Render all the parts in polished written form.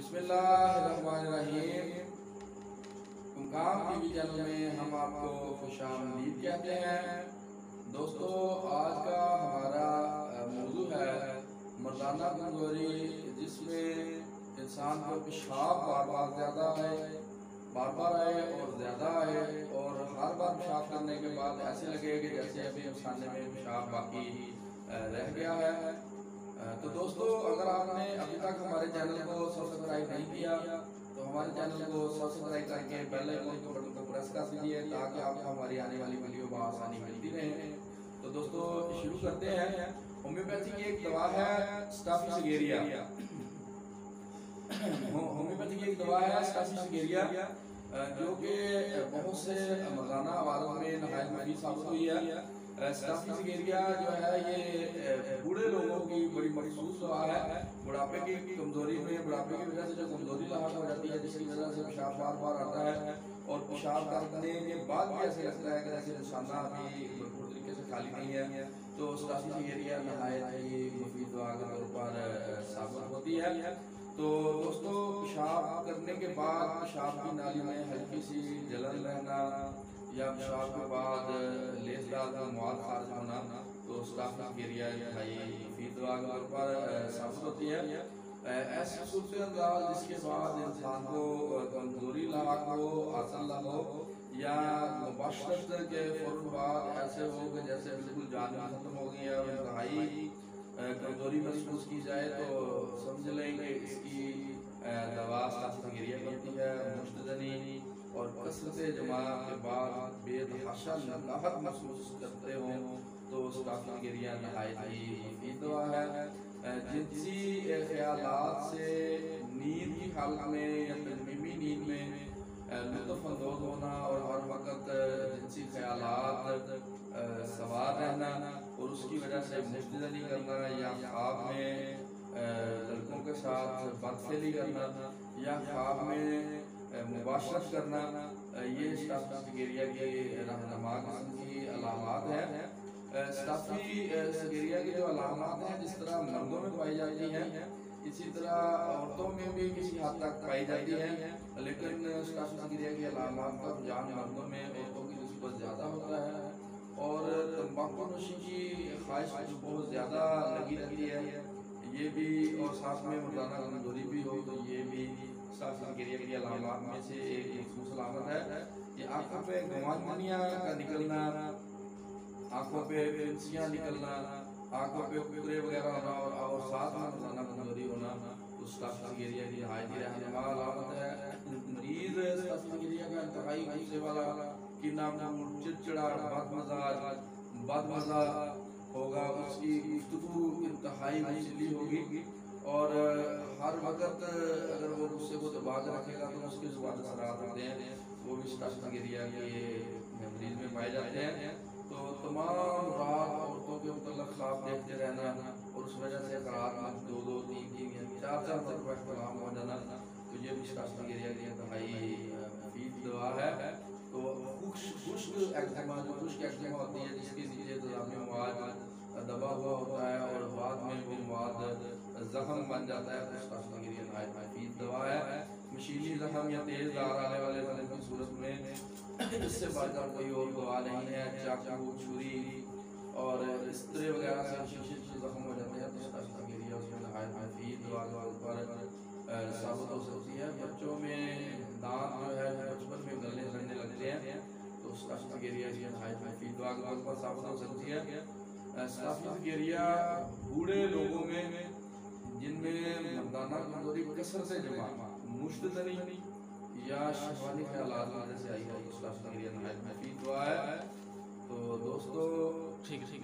بسم اللہ الرحمن الرحیم۔ مقام ٹی وی چینل میں ہم آپ کو خوش آمدید کہتے ہیں۔ دوستو، آج کا ہمارا موضوع ہے مردانہ کمزوری، جس میں انسان کو پیشاب بار بار زیادہ آئے، بار بار آئے اور زیادہ آئے، اور ہر بار پیشاب کرنے کے بعد ایسے لگے کہ جیسے ابھی انسانے میں پیشاب باقی رہ گیا ہے۔ تو دوستو، اگر آپ نے ابھی تک ہمارے چینل کو سبسکرائب نہیں کیا تو ہمارے چینل کو سبسکرائب کر کے بیل آئیکن کے بٹن کو پریس کر دیجیے تاکہ آپ کو ہماری آنے والی ویڈیو بآسانی ملتی رہے۔ تو دوستو، شروع کرتے ہیں۔ ہومیوپیتھی کی ایک دوا ہے اسٹافیسیگیریا۔ ہومیوپیتھی کی ایک دوا ہے اسٹافیسیگیریا، جو کہ بہت سے مردانہ عوارض میں نہایت مفید ثابت ہوئی ہے۔ اسٹافیسیگیریا جو ہے یہ بوڑھے لوگوں کی بڑی مخصوص دوا ہے۔ بڑھاپے کی کمزوری میں، بڑھاپے کی وجہ سے جو کمزوری لاحق ہو جاتی ہے، جس کی وجہ سے پیشاب بار بار آتا ہے اور پیشاب کرنے کے بعد بھی ایسے لگتا ہے کہ جیسے نشانہ ابھی بھرپور طریقے سے خالی نہیں ہے، تو اسٹافیسیگیریا نہایت ہی مفید دوا کے طور پر ثابت ہوتی ہے۔ تو دوستو، پیشاب کرنے کے بعد پیشاب کی نالی میں ہلکی سی جلن رہنا یا پیشاب کے بعد لیسدار کا مواد خارج ہونا، تو اسٹافیسیگیریا انتہائی مفید دوا کے طور پر ثابت ہوتی ہے۔ ایسی صورتحال جس کے بعد انسان کو کمزوری لاحق ہو، عاصل ہو، یا مباشرت کے فوراً بعد ایسے ہو کہ جیسے بالکل جان ختم ہو گئی ہے اور انتہائی کمزوری محسوس کی جائے، تو سمجھ لیں کہ اس کی دوا اسٹافیسیگیریا بنتی ہے۔ مشت زنی اور کثرت جماع کے بعد بے تحاشا نقاہت محسوس کرتے ہوں تو اسٹافیسیگیریا نہایت ہی مفید دوا ہے۔ جنسی خیالات سے نیند کی حالت میں یا تجمیمی نیند میں لطف اندوز ہونا اور ہر وقت جنسی خیالات سوار رہنا اور اس کی وجہ سے مشت زنی کرنا یا خواب میں لڑکوں کے ساتھ بدفعلی کرنا یا خواب میں مباشرت کرنا، یہ اسٹافیسیگیریا کی رہنما قسم کی علامات ہیں۔ اسٹافیسیگیریا کی جو علامات ہیں جس طرح مردوں میں پائی جاتی ہیں، اسی طرح عورتوں میں بھی کسی حد تک پائی جاتی ہیں، لیکن اسٹافیسیگیریا کی علامات کا رجحان مردوں میں عورتوں کی نسبت زیادہ ہوتا ہے، اور تمباکو نوشی کی خواہش بہت زیادہ لگی رہتی ہے، یہ بھی، اور ساتھ میں مردانہ کمزوری بھی ہو تو یہ بھی اسٹافیسیگیریا کی علامات میں سے ایک مخصوص علامت ہے۔ یہ آنکھوں پہ گوانجنیا کا نکلنا، آنکھوں پہ پھنسیاں نکلنا، آنکھوں پہ ککرے وغیرہ ہونا اور ساتھ میں مردانہ کمزوری ہونا، تو اسٹافیسیگیریا کی نہایت ہی رہنما علامت ہے۔ مریض اسٹافیسیگیریا کا انتہائی غصے والا، کینہ پور، چڑچڑا، بد مزہ ہوگا، اس کی گفتگو انتہائی غصیلی ہوگی، اور ہر وقت اگر وہ غصے کو دبا کے رکھے گا تو اس کے زبان اثرات ہوتے ہیں، وہ بھی اسٹافیسیگیریا کے مریض میں پائے جاتے ہیں۔ تو تمام رات عورتوں کے متعلق خواب دیکھتے رہنا اور اس وجہ سے رات میں دو دو تین یا چار مرتبہ احتلام ہو جانا، تو یہ بھی اسٹافیسیگیریا کی انتہائی مفید دوا ہے۔ تو خشک ایگزیما، جو خشک ایگزیما ہوتی ہے جس کے نیچے انتظامی مواد دبا ہوا ہوتا ہے اور بعد میں وہ مواد زخم بن جاتا ہے، تو اسٹافیسیگیریا نہایت مفید دوا ہے۔ مشیلی زخم یا تیز دھار آنے والے زخم کی صورت میں اس سے بڑھ کر کوئی اور دوا نہیں ہے۔ چاقو، چھری اور استرے وغیرہ سے شیشے زخم ہو جاتے ہیں تو اسٹافیسیگیریا اس میں نہایت مفید دوا کے طور پر ثابت ہو سکتی ہے۔ بچوں میں دانت جو ہے بچپن میں گلنے سڑنے لگتے ہیں تو اسٹافیسیگیریا کی نہایت مفید دوا کے طور پر ثابت ہو سکتی ہے۔ اسٹافیسیگیریا بوڑھے لوگوں میں جن میں مردانہ کمزوری کثرت جمع، مشت زنی یا شہوانی خیالات کی وجہ سے آئی ہو تو اسٹافیسیگیریا نہایت مفید دوا ہے۔ تو دوستو،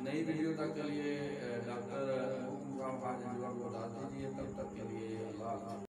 نئی ویڈیو تک کے لیے ڈاکٹر مقام خان کو بتا دیجیے، تب تک کے لیے اللہ حافظ۔